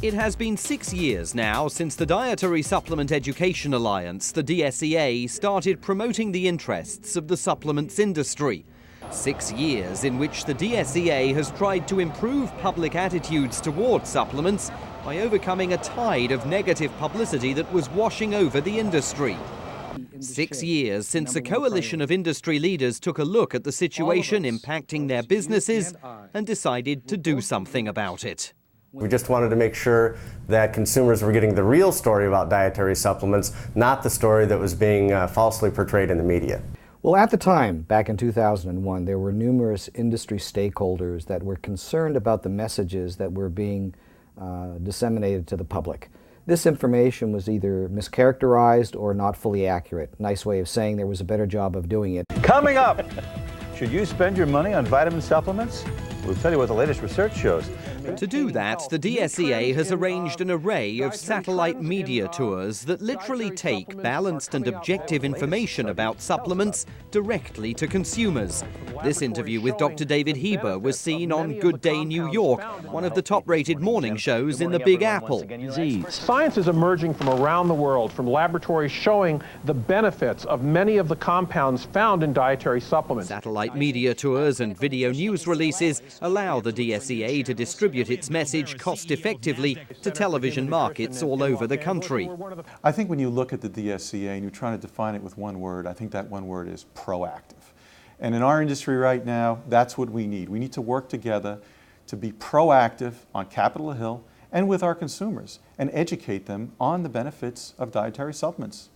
It has been 6 years now since the Dietary Supplement Education Alliance, the DSEA, started promoting the interests of the supplements industry. 6 years in which the DSEA has tried to improve public attitudes towards supplements by overcoming a tide of negative publicity that was washing over the industry. 6 years since a coalition of industry leaders took a look at the situation impacting their businesses and decided to do something about it. We just wanted to make sure that consumers were getting the real story about dietary supplements, not the story that was being falsely portrayed in the media. Well, at the time, back in 2001, there were numerous industry stakeholders that were concerned about the messages that were being disseminated to the public. This information was either mischaracterized or not fully accurate. Nice way of saying there was a better job of doing it. Coming up, should you spend your money on vitamin supplements? We'll tell you what the latest research shows. To do that, the DSEA has arranged an array of satellite media tours that literally take balanced and objective information about supplements directly to consumers. This interview with Dr. David Heber was seen on Good Day New York, one of the top-rated morning shows in the Big Apple. Science is emerging from around the world, from laboratories showing the benefits of many of the compounds found in dietary supplements. Satellite media tours and video news releases allow the DSEA to distribute its message cost-effectively to television markets all over the country. I think when you look at the DSEA and you're trying to define it with one word, I think that one word is proactive. And in our industry right now, that's what we need. We need to work together to be proactive on Capitol Hill and with our consumers and educate them on the benefits of dietary supplements.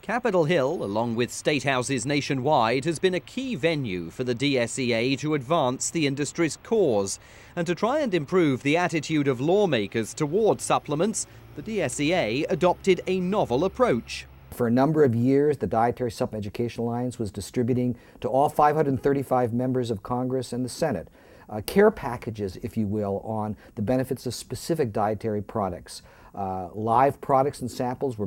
Capitol Hill, along with state houses nationwide, has been a key venue for the DSEA to advance the industry's cause. And to try and improve the attitude of lawmakers towards supplements, the DSEA adopted a novel approach. For a number of years, the Dietary Supplement Education Alliance was distributing to all 535 members of Congress and the Senate care packages, if you will, on the benefits of specific dietary products. Live products and samples were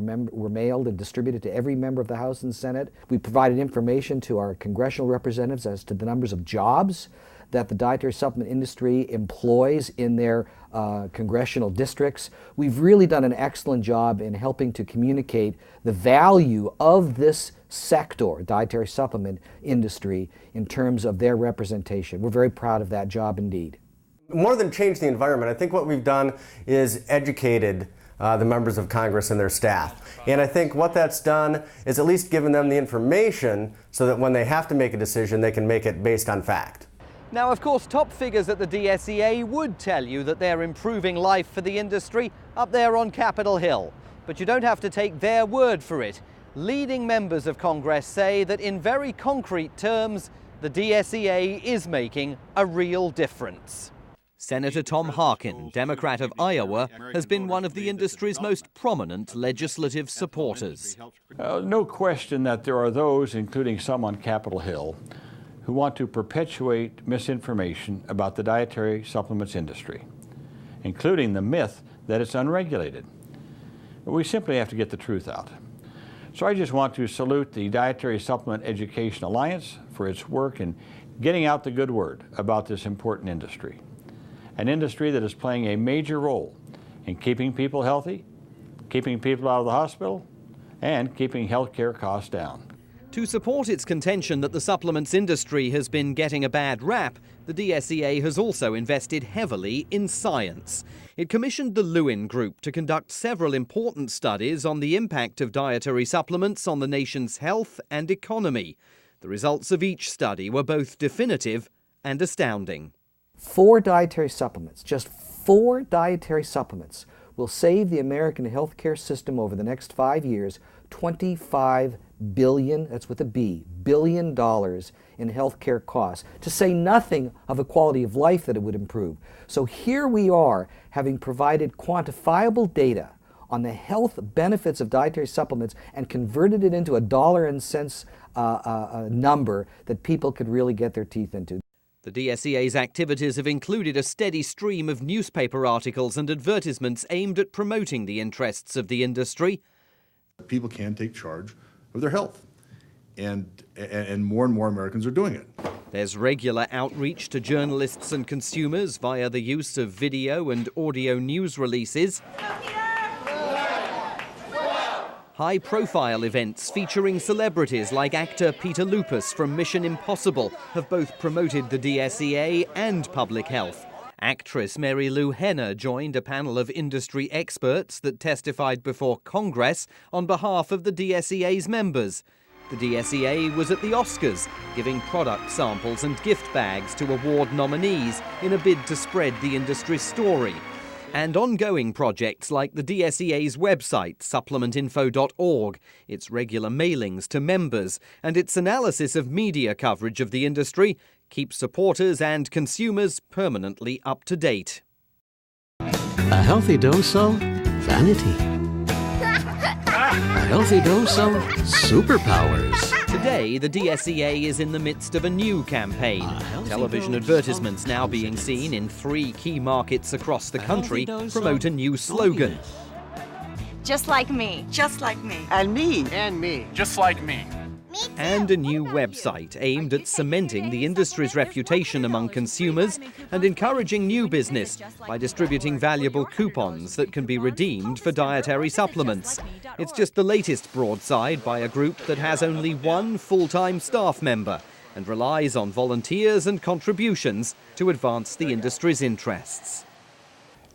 mailed and distributed to every member of the House and Senate. We provided information to our congressional representatives as to the numbers of jobs that the dietary supplement industry employs in their congressional districts. We've really done an excellent job in helping to communicate the value of this sector, dietary supplement industry, in terms of their representation. We're very proud of that job indeed. More than change the environment, I think what we've done is educated the members of Congress and their staff. And I think what that's done is at least given them the information so that when they have to make a decision, they can make it based on fact. Now, of course, top figures at the DSEA would tell you that they're improving life for the industry up there on Capitol Hill. But you don't have to take their word for it. Leading members of Congress say that in very concrete terms, the DSEA is making a real difference. Senator Tom Harkin, Democrat of Iowa, has been one of the industry's most prominent legislative supporters. No question that there are those, including some on Capitol Hill, who want to perpetuate misinformation about the dietary supplements industry, including the myth that it's unregulated. We simply have to get the truth out. So I just want to salute the Dietary Supplement Education Alliance for its work in getting out the good word about this important industry. An industry that is playing a major role in keeping people healthy, keeping people out of the hospital, and keeping healthcare costs down. To support its contention that the supplements industry has been getting a bad rap, the DSEA has also invested heavily in science. It commissioned the Lewin Group to conduct several important studies on the impact of dietary supplements on the nation's health and economy. The results of each study were both definitive and astounding. 4 dietary supplements, just 4 dietary supplements, will save the American healthcare system over the next 5 years $25 billion, that's with a B, $billion in healthcare costs, to say nothing of the quality of life that it would improve. So here we are, having provided quantifiable data on the health benefits of dietary supplements and converted it into a dollar and cents number that people could really get their teeth into. The DSEA's activities have included a steady stream of newspaper articles and advertisements aimed at promoting the interests of the industry. People can take charge of their health, and more Americans are doing it. There's regular outreach to journalists and consumers via the use of video and audio news releases. High-profile events featuring celebrities like actor Peter Lupus from Mission Impossible have both promoted the DSEA and public health. Actress Mary Lou Henner joined a panel of industry experts that testified before Congress on behalf of the DSEA's members. The DSEA was at the Oscars, giving product samples and gift bags to award nominees in a bid to spread the industry's story. And ongoing projects like the DSEA's website, supplementinfo.org, its regular mailings to members, and its analysis of media coverage of the industry keep supporters and consumers permanently up to date. A healthy dose of vanity. A healthy dose of superpowers. Today, the DSEA is in the midst of a new campaign. Television advertisements now being seen in 3 key markets across the country promote a new slogan. Just like me. Just like me. And me. And me. Just like me. And a new website aimed at cementing the industry's reputation among consumers and encouraging new business by distributing valuable coupons that can be redeemed for dietary supplements. It's just the latest broadside by a group that has only 1 full-time staff member and relies on volunteers and contributions to advance the industry's interests.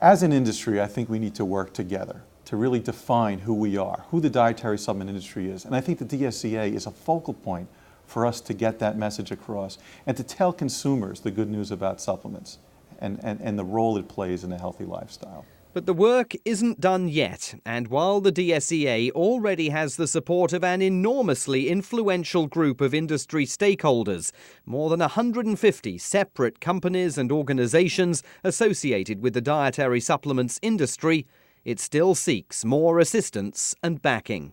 As an industry, I think we need to work together to really define who we are, who the dietary supplement industry is. And I think the DSEA is a focal point for us to get that message across and to tell consumers the good news about supplements and the role it plays in a healthy lifestyle. But the work isn't done yet, and while the DSEA already has the support of an enormously influential group of industry stakeholders, more than 150 separate companies and organizations associated with the dietary supplements industry, it still seeks more assistance and backing.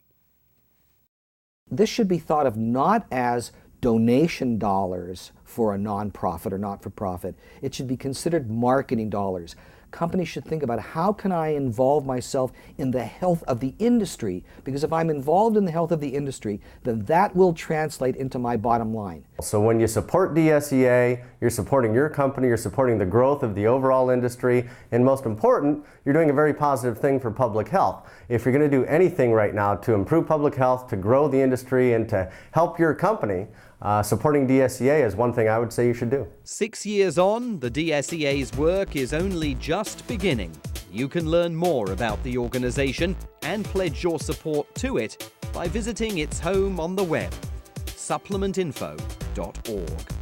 This should be thought of not as donation dollars for a nonprofit or not-for-profit. It should be considered marketing dollars. Companies should think about how can I involve myself in the health of the industry, because if I'm involved in the health of the industry, then that will translate into my bottom line. So when you support DSEA, you're supporting your company, you're supporting the growth of the overall industry, and most important, you're doing a very positive thing for public health. If you're going to do anything right now to improve public health, to grow the industry, and to help your company, supporting DSEA is one thing I would say you should do. 6 years on, the DSEA's work is only just beginning. You can learn more about the organization and pledge your support to it by visiting its home on the web, supplementinfo.org.